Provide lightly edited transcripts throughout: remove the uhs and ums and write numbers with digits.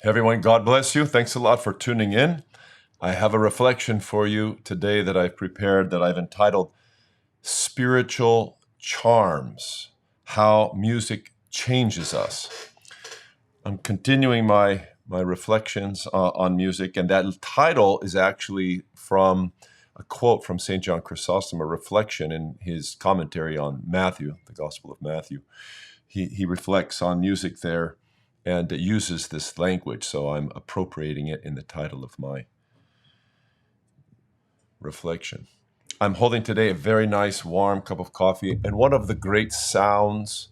Everyone, God bless you. Thanks a lot for tuning in. I have a reflection for you today that I've prepared that I've entitled Spiritual Charms, How Music Changes Us. I'm continuing my reflections on music, and that title is actually from a quote from St. John Chrysostom, a reflection in his commentary on Matthew, the Gospel of Matthew. He reflects on music there, and it uses this language, so I'm appropriating it in the title of my reflection. I'm holding today a very nice warm cup of coffee, and one of the great sounds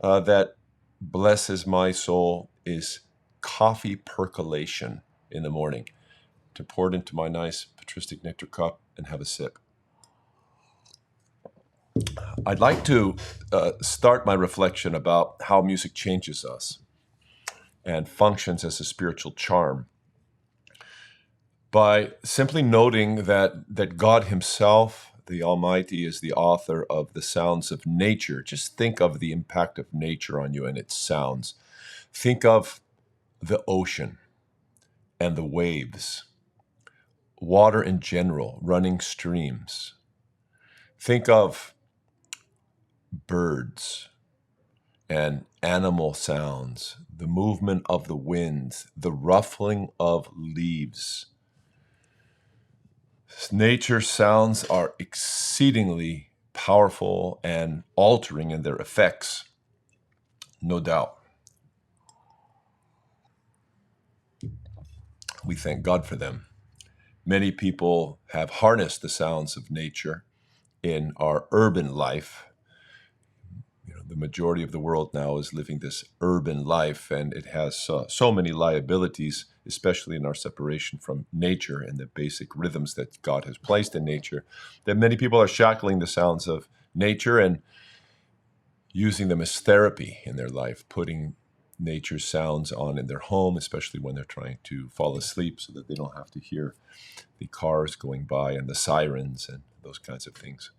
that blesses my soul is coffee percolation in the morning, to pour it into my nice Patristic Nectar cup and have a sip. I'd like to start my reflection about how music changes us and functions as a spiritual charm by simply noting that God himself, the Almighty, is the author of the sounds of nature. Just think of the impact of nature on you and its sounds. Think of the ocean and the waves, water in general, running streams. Think of birds and animal sounds, the movement of the winds, the ruffling of leaves. Nature sounds are exceedingly powerful and altering in their effects, no doubt. We thank God for them. Many people have harnessed the sounds of nature in our urban life. The majority of the world now is living this urban life, and it has so many liabilities, especially in our separation from nature and the basic rhythms that God has placed in nature, that many people are shackling the sounds of nature and using them as therapy in their life, putting nature's sounds on in their home, especially when they're trying to fall asleep so that they don't have to hear the cars going by and the sirens and those kinds of things.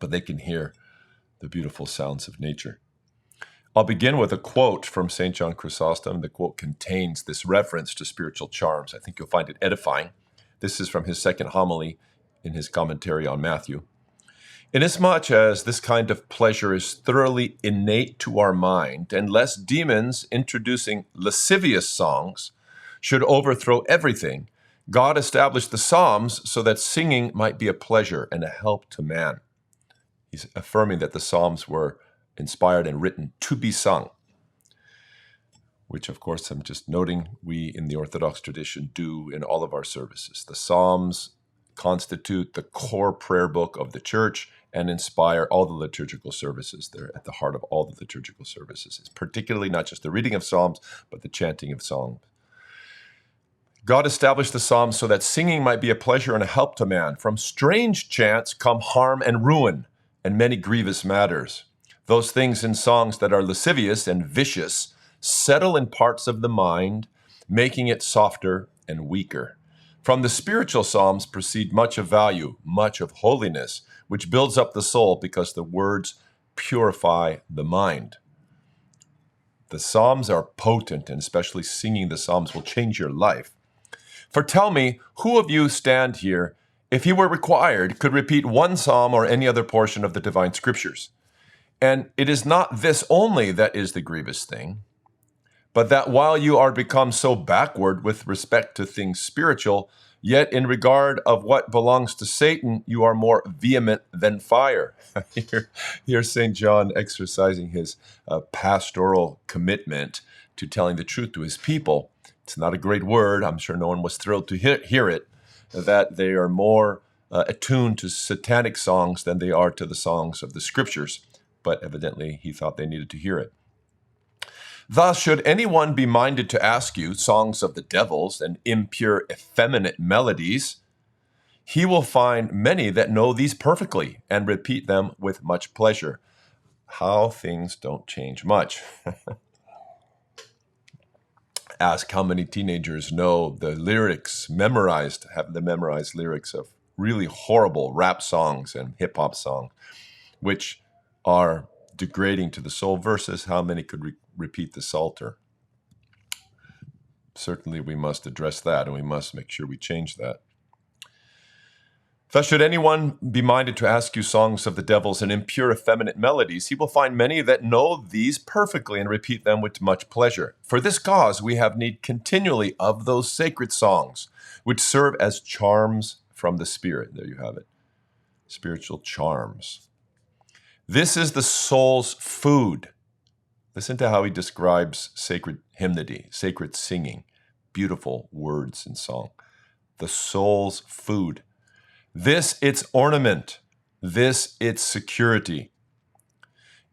But they can hear the beautiful sounds of nature. I'll begin with a quote from St. John Chrysostom. The quote contains this reference to spiritual charms. I think you'll find it edifying. This is from his second homily in his commentary on Matthew. Inasmuch as this kind of pleasure is thoroughly innate to our mind, and lest demons introducing lascivious songs should overthrow everything, God established the Psalms so that singing might be a pleasure and a help to man. He's affirming that the Psalms were inspired and written to be sung, which, of course, I'm just noting we in the Orthodox tradition do in all of our services. The Psalms constitute the core prayer book of the Church and inspire all the liturgical services. They're at the heart of all the liturgical services. It's particularly not just the reading of Psalms, but the chanting of songs. God established the Psalms so that singing might be a pleasure and a help to man. From strange chants come harm and ruin, and many grievous matters. Those things in songs that are lascivious and vicious settle in parts of the mind, making it softer and weaker. From the spiritual psalms proceed much of value, much of holiness, which builds up the soul because the words purify the mind. The psalms are potent, and especially singing the psalms will change your life. For tell me, who of you stand here, if he were required, could repeat one psalm or any other portion of the divine scriptures? And it is not this only that is the grievous thing, but that while you are become so backward with respect to things spiritual, yet in regard of what belongs to Satan, you are more vehement than fire. Here's St. John exercising his pastoral commitment to telling the truth to his people. It's not a great word. I'm sure no one was thrilled to hear it, that they are more attuned to satanic songs than they are to the songs of the scriptures. But evidently he thought they needed to hear it. Thus, should anyone be minded to ask you songs of the devils and impure, effeminate melodies, he will find many that know these perfectly and repeat them with much pleasure. How things don't change much. Ask how many teenagers know the lyrics have the memorized lyrics of really horrible rap songs and hip-hop songs, which are degrading to the soul, versus how many could repeat the Psalter. certainly we must address that, and we must make sure we change that. Thus, should anyone be minded to ask you songs of the devils and impure effeminate melodies, he will find many that know these perfectly and repeat them with much pleasure. For this cause we have need continually of those sacred songs, which serve as charms from the Spirit. There you have it. Spiritual charms. This is the soul's food. Listen to how he describes sacred hymnody, sacred singing, beautiful words in song. The soul's food. This its ornament, this its security.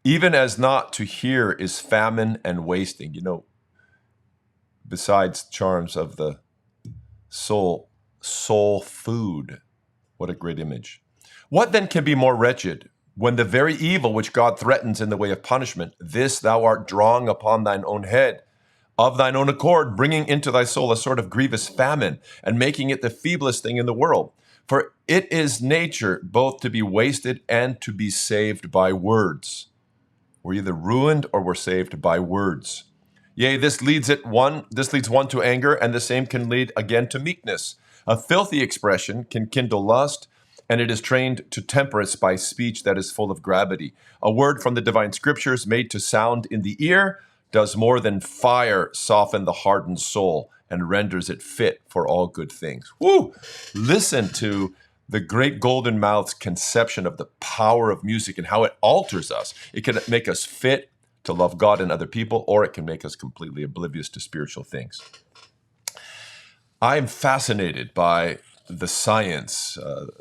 Even as not to hear is famine and wasting. You know, besides charms of the soul food. What a great image. What then can be more wretched, when the very evil which God threatens in the way of punishment, this thou art drawing upon thine own head, of thine own accord, bringing into thy soul a sort of grievous famine, and making it the feeblest thing in the world? For it is nature both to be wasted and to be saved by words. We're either ruined or we're saved by words. Yea, this leads one to anger, and the same can lead again to meekness. A filthy expression can kindle lust, and it is trained to temperance by speech that is full of gravity. A word from the divine scriptures made to sound in the ear does more than fire soften the hardened soul and renders it fit for all good things. Woo! Listen to the great golden mouth's conception of the power of music and how it alters us. It can make us fit to love God and other people, or it can make us completely oblivious to spiritual things. I am fascinated by the science,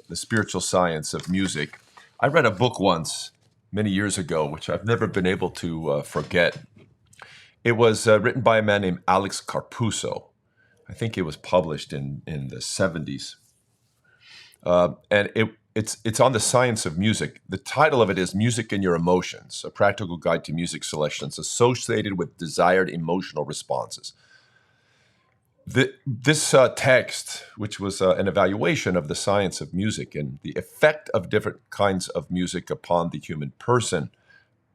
the spiritual science of music. I read a book once, many years ago, which I've never been able to forget. It was written by a man named Alex Carpuso. I think it was published in the 70s. And it's on the science of music. The title of it is Music and Your Emotions, a practical guide to music selections associated with desired emotional responses. This text, which was an evaluation of the science of music and the effect of different kinds of music upon the human person,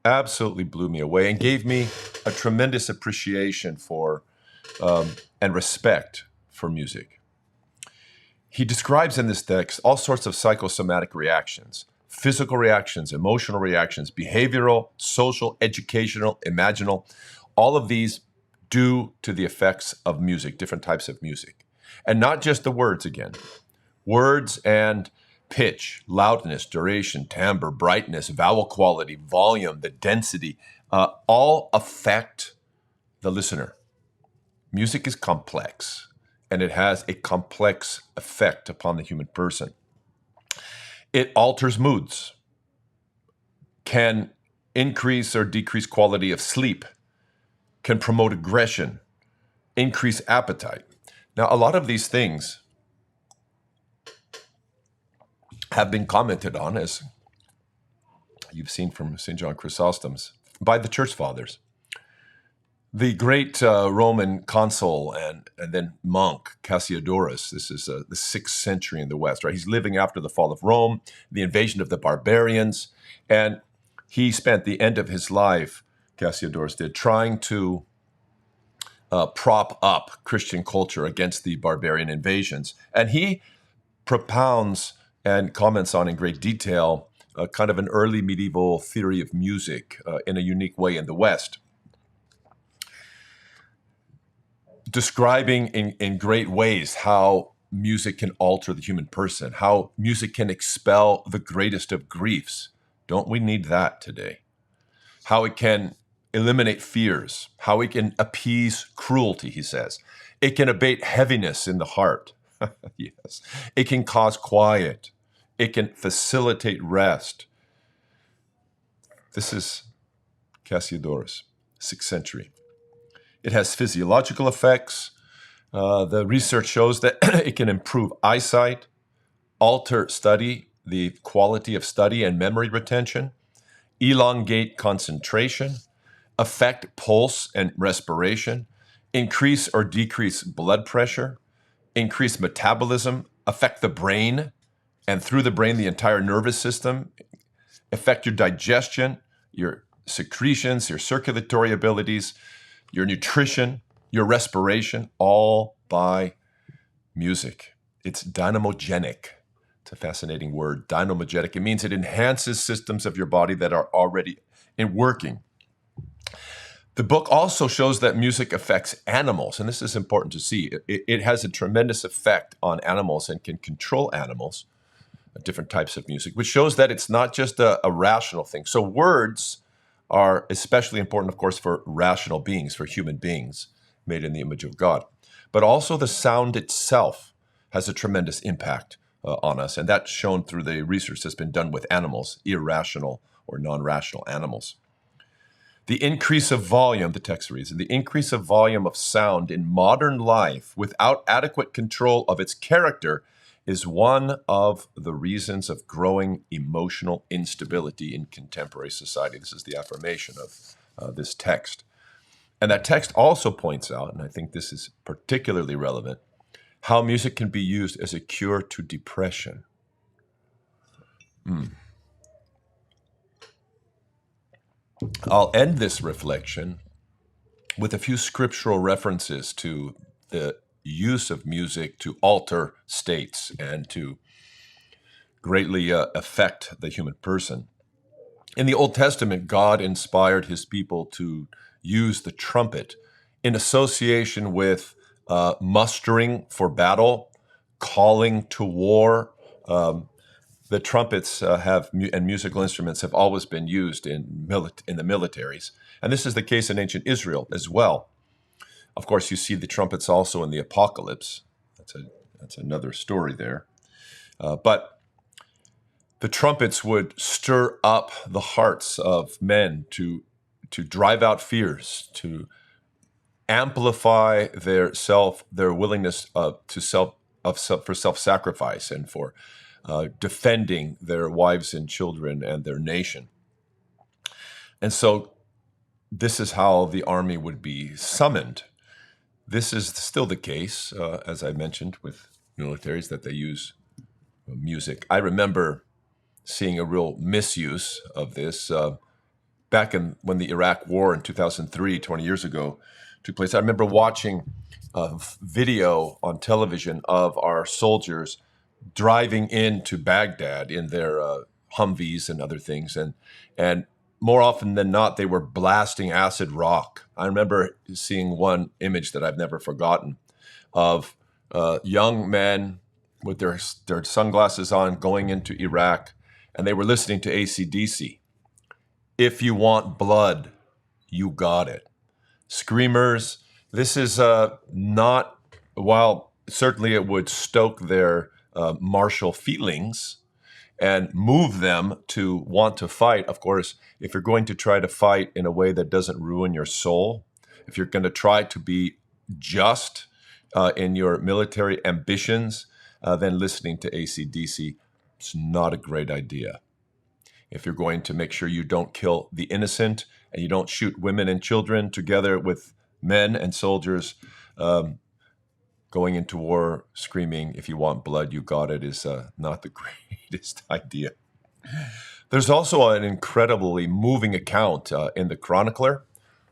absolutely blew me away and gave me a tremendous appreciation for and respect for music. He describes in this text all sorts of psychosomatic reactions, physical reactions, emotional reactions, behavioral, social, educational, imaginal, all of these due to the effects of music, different types of music. And not just the words again. Words and pitch, loudness, duration, timbre, brightness, vowel quality, volume, the density, all affect the listener. Music is complex, and it has a complex effect upon the human person. It alters moods, can increase or decrease quality of sleep, can promote aggression, increase appetite. Now, a lot of these things have been commented on, as you've seen from St. John Chrysostom's, by the church fathers. The great Roman consul and then monk Cassiodorus, this is the 6th century in the West, right? He's living after the fall of Rome, the invasion of the barbarians, and he spent the end of his life, Cassiodorus did, trying to prop up Christian culture against the barbarian invasions. And he propounds and comments on in great detail kind of an early medieval theory of music in a unique way in the West, describing in great ways how music can alter the human person, how music can expel the greatest of griefs. Don't we need that today? How it can eliminate fears, how it can appease cruelty, he says. It can abate heaviness in the heart. Yes. It can cause quiet. It can facilitate rest. This is Cassiodorus, 6th century. It has physiological effects. The research shows that it can improve eyesight, alter study, the quality of study and memory retention, elongate concentration, affect pulse and respiration, increase or decrease blood pressure, increase metabolism, affect the brain, and through the brain, the entire nervous system, affect your digestion, your secretions, your circulatory abilities, your nutrition, your respiration, all by music. It's dynamogenic. It's a fascinating word, dynamogenic. It means it enhances systems of your body that are already in working. The book also shows that music affects animals, and this is important to see. It has a tremendous effect on animals and can control animals, different types of music, which shows that it's not just a rational thing. So words are especially important, of course, for rational beings, for human beings made in the image of God. But also the sound itself has a tremendous impact on us, and that's shown through the research that's been done with animals, irrational or non-rational animals. The increase of volume, the text reads, the increase of volume of sound in modern life without adequate control of its character is one of the reasons of growing emotional instability in contemporary society. This is the affirmation of this text. And that text also points out, and I think this is particularly relevant, how music can be used as a cure to depression. I'll end this reflection with a few scriptural references to the use of music to alter states and to greatly affect the human person. In the Old Testament, God inspired his people to use the trumpet in association with mustering for battle, calling to war. The trumpets and musical instruments have always been used in the militaries. And this is the case in ancient Israel as well. Of course, you see the trumpets also in the Apocalypse. That's another story there. But the trumpets would stir up the hearts of men to drive out fears, to amplify their willingness for self-sacrifice and for defending their wives and children and their nation. And so this is how the army would be summoned. This is still the case, as I mentioned, with militaries, that they use music. I remember seeing a real misuse of this back when the Iraq War in 2003, 20 years ago, took place. I remember watching a video on television of our soldiers driving into Baghdad in their Humvees and other things, and more often than not, they were blasting acid rock. I remember seeing one image that I've never forgotten of young men with their sunglasses on going into Iraq, and they were listening to AC/DC. If you want blood, you got it. Screamers. This is not, while certainly it would stoke their martial feelings and move them to want to fight. Of course, if you're going to try to fight in a way that doesn't ruin your soul, if you're going to try to be just in your military ambitions, then listening to AC/DC is not a great idea. If you're going to make sure you don't kill the innocent and you don't shoot women and children together with men and soldiers going into war screaming, if you want blood, you got it, is not the greatest idea. There's also an incredibly moving account in the Chronicler.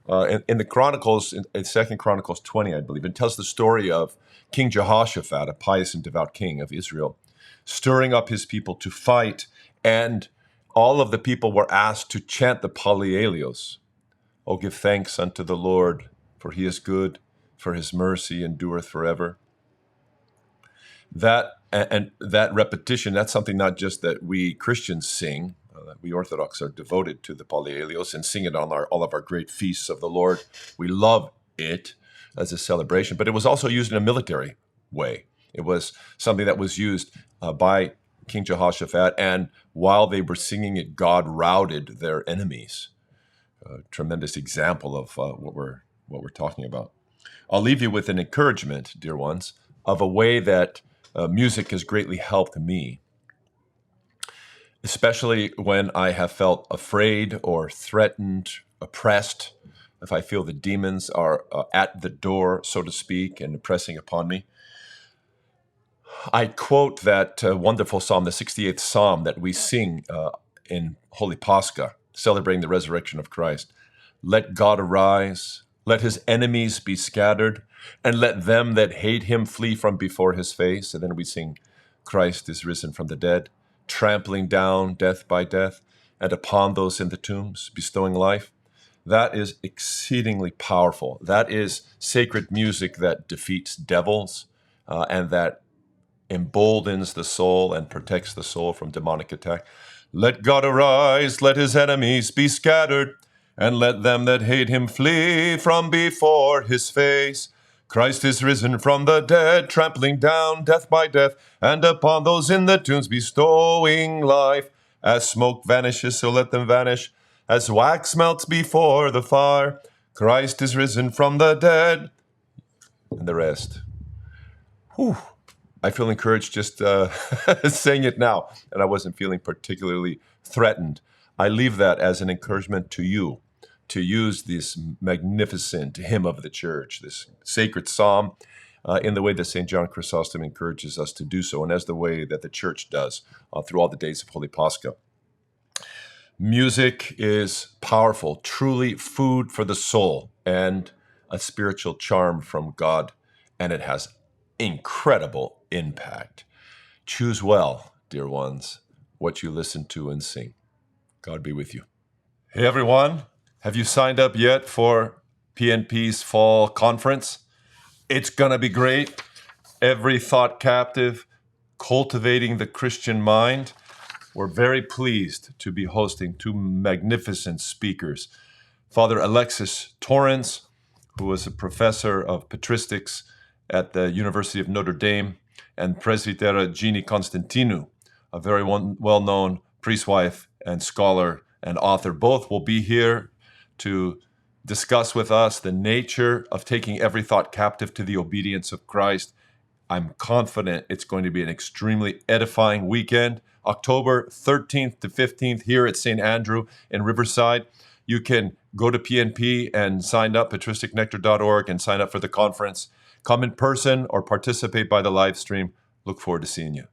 In the Chronicles, in 2 Chronicles 20, I believe, it tells the story of King Jehoshaphat, a pious and devout king of Israel, stirring up his people to fight, and all of the people were asked to chant the Palielios. Oh, give thanks unto the Lord, for he is good, for his mercy endureth forever. That repetition, that's something not just that we Christians sing, that we Orthodox are devoted to the Palielios and sing it on all of our great feasts of the Lord. We love it as a celebration, but it was also used in a military way. It was something that was used by King Jehoshaphat, and while they were singing it, God routed their enemies. A tremendous example of what we're talking about. I'll leave you with an encouragement, dear ones, of a way that music has greatly helped me, especially when I have felt afraid or threatened, oppressed, if I feel the demons are at the door, so to speak, and pressing upon me. I quote that wonderful psalm, the 68th Psalm that we sing in Holy Pascha, celebrating the resurrection of Christ. Let God arise, Let his enemies be scattered, and let them that hate him flee from before his face. And then we sing, Christ is risen from the dead, trampling down death by death, and upon those in the tombs, bestowing life. That is exceedingly powerful. That is sacred music that defeats devils and that emboldens the soul and protects the soul from demonic attack. Let God arise, let his enemies be scattered, and let them that hate him flee from before his face. Christ is risen from the dead, trampling down death by death, and upon those in the tombs bestowing life. As smoke vanishes, so let them vanish. As wax melts before the fire, Christ is risen from the dead. And the rest. Whew. I feel encouraged just saying it now, and I wasn't feeling particularly threatened. I leave that as an encouragement to you to use this magnificent hymn of the church, this sacred psalm, in the way that St. John Chrysostom encourages us to do so, and as the way that the church does through all the days of Holy Pascha. Music is powerful, truly food for the soul, and a spiritual charm from God, and it has incredible impact. Choose well, dear ones, what you listen to and sing. God be with you. Hey everyone, have you signed up yet for PNP's fall conference? It's going to be great. Every thought captive, cultivating the Christian mind. We're very pleased to be hosting two magnificent speakers. Father Alexis Torrens, who was a professor of patristics at the University of Notre Dame, and Presbytera Ginny Constantinou, a very well-known priest wife and scholar and author. Both will be here to discuss with us the nature of taking every thought captive to the obedience of Christ. I'm confident it's going to be an extremely edifying weekend. October 13th to 15th here at St. Andrew in Riverside. You can go to PNP and sign up, patristicnectar.org, and sign up for the conference. Come in person or participate by the live stream. Look forward to seeing you.